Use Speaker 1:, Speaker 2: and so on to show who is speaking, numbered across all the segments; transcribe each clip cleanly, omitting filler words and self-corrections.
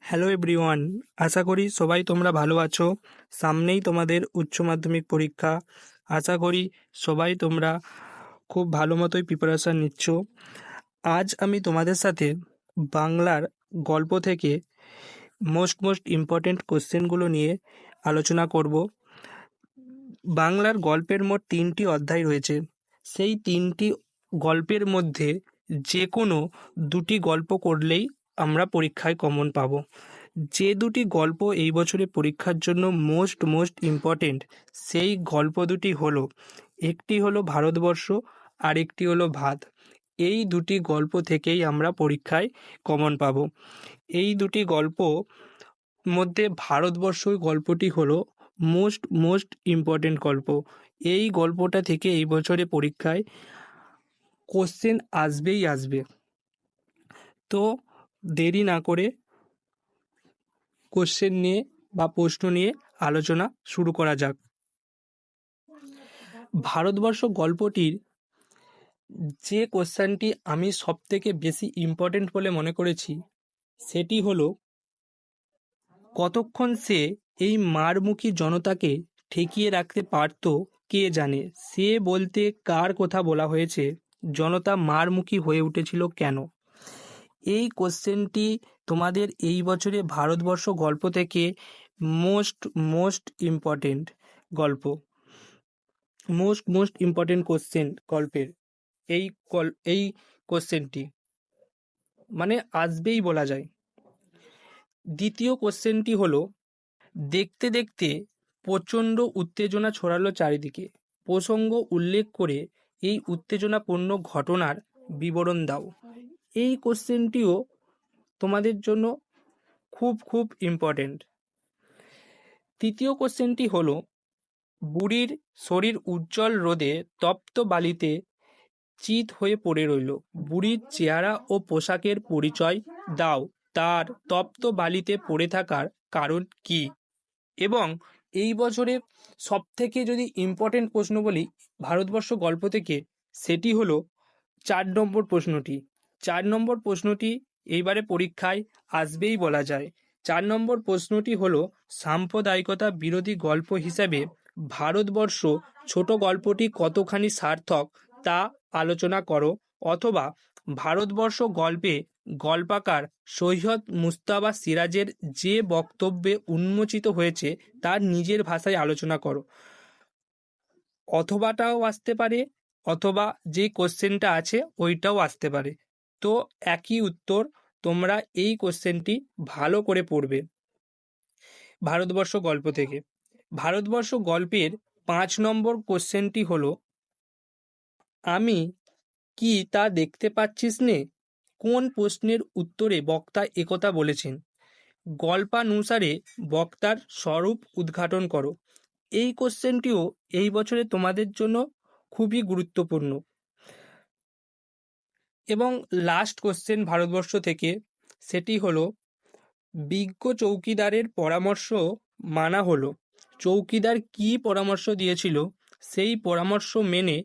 Speaker 1: Hello everyone, আশা করি সবাই তোমরা ভালো আছো। সামনেই তোমাদের উচ্চ মাধ্যমিক পরীক্ষা। আশা করি সবাই তোমরা খুব ভালো মতোই প্রিপারেশান নিচ্ছ। আজ আমি তোমাদের সাথে বাংলার গল্প থেকে মোস্ট ইম্পর্ট্যান্ট কোশ্চেনগুলো নিয়ে আলোচনা করব। বাংলার গল্পের মোট 3টি অধ্যায় রয়েছে। সেই 3টি গল্পের মধ্যে যে কোনো 2টি গল্প করলেই আমরা পরীক্ষায় কমন পাবো। যে 2টি গল্প এই বছরে পরীক্ষার জন্য মোস্ট ইম্পর্টেন্ট, সেই গল্প দুটি হলো, একটি হলো ভারতবর্ষ আর একটি হলো ভাত। এই 2টি গল্প থেকেই আমরা পরীক্ষায় কমন পাবো। এই 2টি গল্প মধ্যে ভারতবর্ষ গল্পটি হলো মোস্ট ইম্পর্টেন্ট গল্প। এই গল্পটা থেকে এই বছরে পরীক্ষায় কোশ্চেন আসবেই আসবে। তো দেরি না করে কোশ্চেন নিয়ে বা প্রশ্ন নিয়ে আলোচনা শুরু করা যাক। ভারতবর্ষ গল্পটির যে কোশ্চেনটি আমি সবথেকে বেশি ইম্পর্টেন্ট বলে মনে করেছি সেটি হলো, কতক্ষণ সে এই মারমুখী জনতাকে ঠেকিয়ে রাখতে পারত কে জানে। সে বলতে কার কথা বলা হয়েছে? জনতা মারমুখী হয়ে উঠেছিল কেন? এই কোশ্চেনটি তোমাদের এই বছরে ভারতবর্ষ গল্প থেকে মোস্ট ইম্পর্টেন্ট গল্প, মোস্ট ইম্পর্টেন্ট কোশ্চেন গল্পের এই কোশ্চেনটি মানে আসবেই বলা যায়। দ্বিতীয় কোশ্চেনটি হলো, দেখতে দেখতে প্রচণ্ড উত্তেজনা ছড়ালো চারিদিকে। প্রসঙ্গ উল্লেখ করে এই উত্তেজনাপূর্ণ ঘটনার বিবরণ দাও। এই কোশ্চেনটিও তোমাদের জন্য খুব ইম্পর্টেন্ট। তৃতীয় কোশ্চেনটি হলো, বুড়ির শরীর উজ্জ্বল রোদে তপ্ত বালিতে চিত হয়ে পড়ে রইল। বুড়ির চেহারা ও পোশাকের পরিচয় দাও। তার তপ্ত বালিতে পড়ে থাকার কারণ কি? এবং এই বছরে সবথেকে যদি ইম্পর্টেন্ট প্রশ্ন বলি ভারতবর্ষ গল্প থেকে, সেটি হলো 4 নম্বর প্রশ্নটি। 4 নম্বর প্রশ্নটি এইবারে পরীক্ষায় আসবেই বলা যায়। 4 নম্বর প্রশ্নটি হলো, সাম্প্রদায়িকতা বিরোধী গল্প হিসাবে ভারতবর্ষ ছোট গল্পটি কতখানি সার্থক তা আলোচনা করো। অথবা ভারতবর্ষ গল্পে গল্পকার সৈয়দ মুজতবা সিরাজের যে বক্তব্যে উন্মোচিত হয়েছে তার নিজের ভাষায় আলোচনা করো। অথবাটাও আসতে পারে, অথবা যে কোশ্চেনটা আছে ওইটাও আসতে পারে। তো একই উত্তর, তোমরা এই কোশ্চেনটি ভালো করে পড়বে ভারতবর্ষ গল্প থেকে। ভারতবর্ষ গল্পের 5 নম্বর কোশ্চেনটি হলো, আমি কি তা দেখতে পাচ্ছিস নে? কোন প্রশ্নের উত্তরে বক্তা একথা বলেছেন? গল্পানুসারে বক্তার স্বরূপ উদ্ঘাটন করো। এই কোশ্চেনটিও এই বছরে তোমাদের জন্য খুবই গুরুত্বপূর্ণ। এবং লাস্ট কোশ্চেন ভারতবর্ষ থেকে, সেটি হলো, বিজ্ঞ চৌকিদারের পরামর্শ মানা হলো। চৌকিদার কি পরামর্শ দিয়েছিল, সেই পরামর্শ মেনে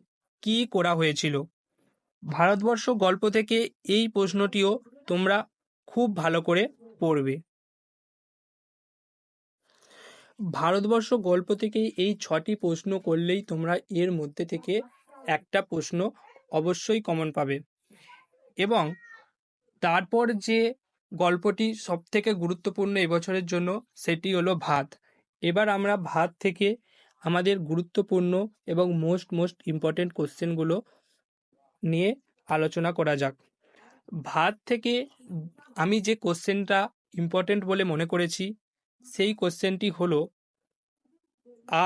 Speaker 1: কি করা হয়েছিল? ভারতবর্ষ গল্প থেকে এই প্রশ্নটিও তোমরা খুব ভালো করে পড়বে। ভারতবর্ষ গল্প থেকে এই 6টি প্রশ্ন করলেই তোমরা এর মধ্যে থেকে একটা প্রশ্ন অবশ্যই কমন পাবে। এবং তারপর যে গল্পটি সবথেকে গুরুত্বপূর্ণ এবছরের জন্য সেটি হলো ভাত। এবার আমরা ভাত থেকে আমাদের গুরুত্বপূর্ণ এবং মোস্ট ইম্পর্টেন্ট কোশ্চেনগুলো নিয়ে আলোচনা করা যাক। ভাত থেকে আমি যে কোশ্চেনটা ইম্পর্টেন্ট বলে মনে করেছি সেই কোশ্চেনটি হলো,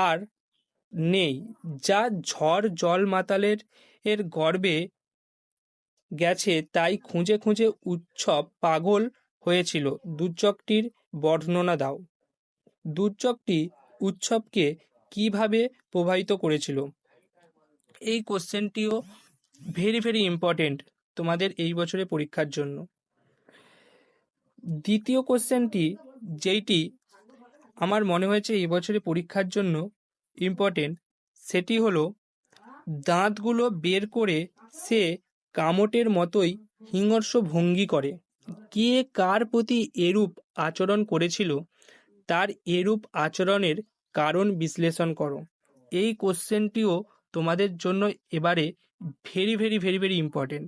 Speaker 1: আর নেই যা ঝড় জল মাতালের গর্বে গেছে তাই খুঁজে খুঁজে উৎসব পাগল হয়েছিল। দুর্যোগটির বর্ণনা দাও। দুর্যোগটি উৎসবকে কিভাবে প্রভাবিত করেছিল? এই কোশ্চেনটিও ভেরি ইম্পর্টেন্ট তোমাদের এই বছরে পরীক্ষার জন্য। দ্বিতীয় কোশ্চেনটি, যেইটি আমার মনে হয়েছে এই বছরে পরীক্ষার জন্য ইম্পর্টেন্ট, সেটি হলো, দাঁতগুলো বের করে সে কামটের মতোই হিংস্র ভঙ্গি করে। কে কার প্রতি এরূপ আচরণ করেছিল তার এরূপ আচরণের কারণ বিশ্লেষণ করো। এই কোশ্চেনটিও তোমাদের জন্য এবারে very very very very important.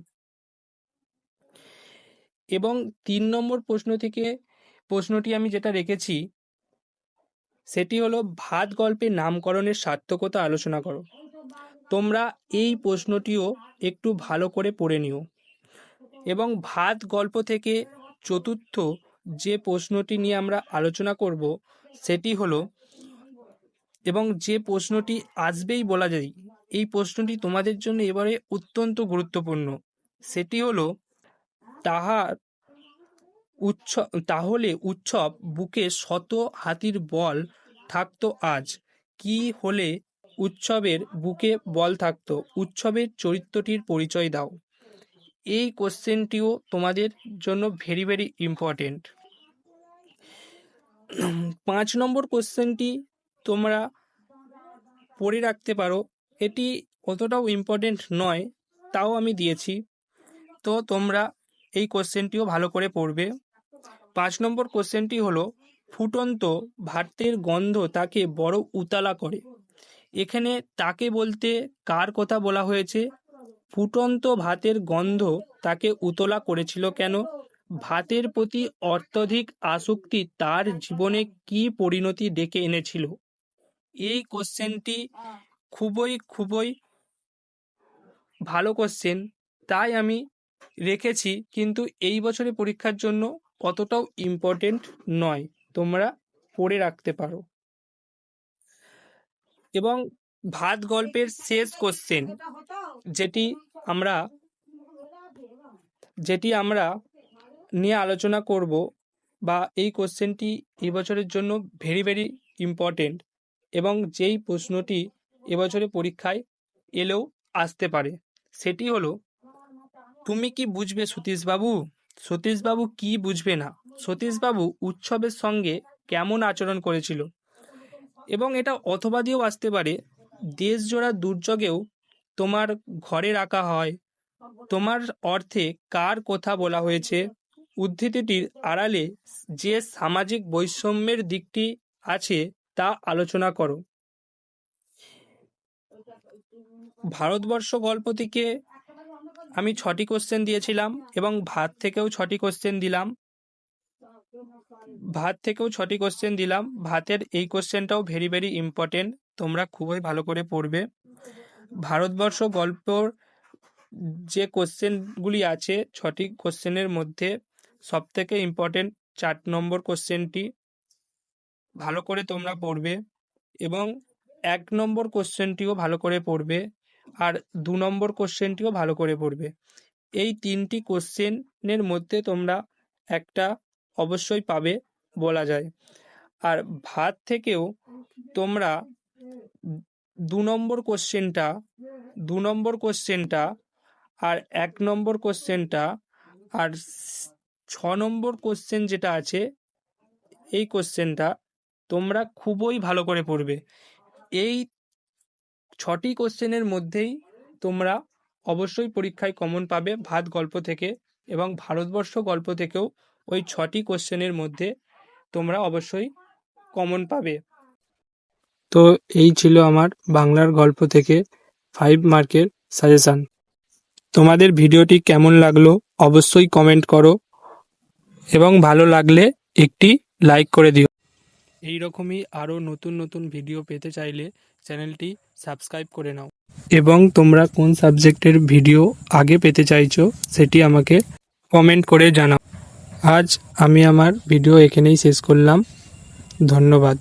Speaker 1: এবং 3 নম্বর প্রশ্ন থেকে প্রশ্নটি আমি যেটা রেখেছি সেটি হলো ভাত গল্পের নামকরণের সার্থকতা আলোচনা করো। তোমরা এই প্রশ্নটিও একটু ভালো করে পড়ে নিও। এবং ভাত গল্প থেকে চতুর্থ যে প্রশ্নটি নিয়ে আমরা আলোচনা করব সেটি হলো, এবং যে প্রশ্নটি আসবেই বলা যায়, এই প্রশ্নটি তোমাদের জন্য এবারে অত্যন্ত গুরুত্বপূর্ণ, সেটি হলো তাহলে উৎসব বুকে শত হাতির বল থাকতো আজ, কি হলে উৎসবের বুকে বল থাকতো, উৎসবের চরিত্রটির পরিচয় দাও। এই কোশ্চেনটিও তোমাদের জন্য ভেরি ভেরি ইম্পর্টেন্ট। 5 নম্বর কোশ্চেনটি তোমরা পড়ে রাখতে পারো, এটি অতটাও ইম্পর্টেন্ট নয়, তাও আমি দিয়েছি, তো তোমরা এই কোশ্চেনটিও ভালো করে পড়বে। 5 নম্বর কোশ্চেনটি হলো ফুটন্ত ভাতের গন্ধ তাকে বড় উতলা করে। এখানে তাকে বলতে কার কথা বলা হয়েছে? ফুটন্ত ভাতের গন্ধ তাকে উতলা করেছিল কেন? ভাতের প্রতি অত্যধিক আসক্তি তার জীবনে কি পরিণতি ডেকে এনেছিল? এই কোশ্চেনটি খুবই খুবই ভালো কোশ্চেন, তাই আমি রেখেছি, কিন্তু এই বছরের পরীক্ষার জন্য অতটাও ইম্পর্টেন্ট নয়, তোমরা পড়ে রাখতে পারো। এবং ভাত গল্পের শেষ কোশ্চেন যেটি আমরা নিয়ে আলোচনা করব, বা এই কোশ্চেনটি এবছরের জন্য ভেরি ভেরি ইম্পর্টেন্ট, এবং যেই প্রশ্নটি এবছরের পরীক্ষায় এলেও আসতে পারে, সেটি হলো, তুমি কি বুঝবে সতীশবাবু? সতীশবাবু কি বুঝবে না? সতীশবাবু উৎসবের সঙ্গে কেমন আচরণ করেছিল? এবং এটা অথবা দিয়েও আসতে পারে, দেশজোড়া দুর্যোগেও তোমার ঘরে রাখা হয়, তোমার অর্থে কার কথা বলা হয়েছে? উদ্ধৃতিটির আড়ালে যে সামাজিক বৈষম্যের দিকটি আছে তা আলোচনা করো। ভারতবর্ষ গল্প থেকে আমি 6টি কোশ্চেন দিয়েছিলাম, এবং ভাত থেকেও 6টি কোশ্চেন দিলাম। ভাতের এই কোশ্চেনটাও ভেরি ভেরি ইম্পর্টেন্ট, তোমরা খুবই ভালো করে পড়বে। ভারতবর্ষ গল্পর যে কোশ্চেনগুলি আছে 6টি কোশ্চেনের মধ্যে সবথেকে ইম্পর্টেন্ট 4 নম্বর কোশ্চেনটি ভালো করে তোমরা পড়বে, এবং 1 নম্বর কোশ্চেনটিও ভালো করে পড়বে, আর 2 নম্বর কোশ্চেনটিও ভালো করে পড়বে। এই 3টি কোশ্চেনের মধ্যে তোমরা একটা অবশ্যই পাবে বলা যায়। আর ভাত থেকেও তোমরা 2 নম্বর কোশ্চেনটা আর 1 নম্বর কোশ্চেনটা আর 6 নম্বর কোশ্চেন যেটা আছে, এই কোশ্চেনটা তোমরা খুবই ভালো করে পড়বে। এই 6টি কোশ্চেনের মধ্যেই তোমরা অবশ্যই পরীক্ষায় কমন পাবে ভাত গল্প থেকে, এবং ভারতবর্ষ গল্প থেকেও ওই 6টি কোশ্চেনের মধ্যে তোমরা অবশ্যই কমন পাবে। তো এই ছিল আমার বাংলার গল্প থেকে 5 মার্কের সাজেশান। তোমাদের ভিডিওটি কেমন লাগলো অবশ্যই কমেন্ট করো, এবং ভালো লাগলে একটি লাইক করে দিও। এই রকমই আরও নতুন নতুন ভিডিও পেতে চাইলে চ্যানেলটি সাবস্ক্রাইব করে নাও, এবং তোমরা কোন সাবজেক্টের ভিডিও আগে পেতে চাইছো সেটি আমাকে কমেন্ট করে জানাও। আজ আমি আমার ভিডিও এখানেই শেষ করলাম। ধন্যবাদ।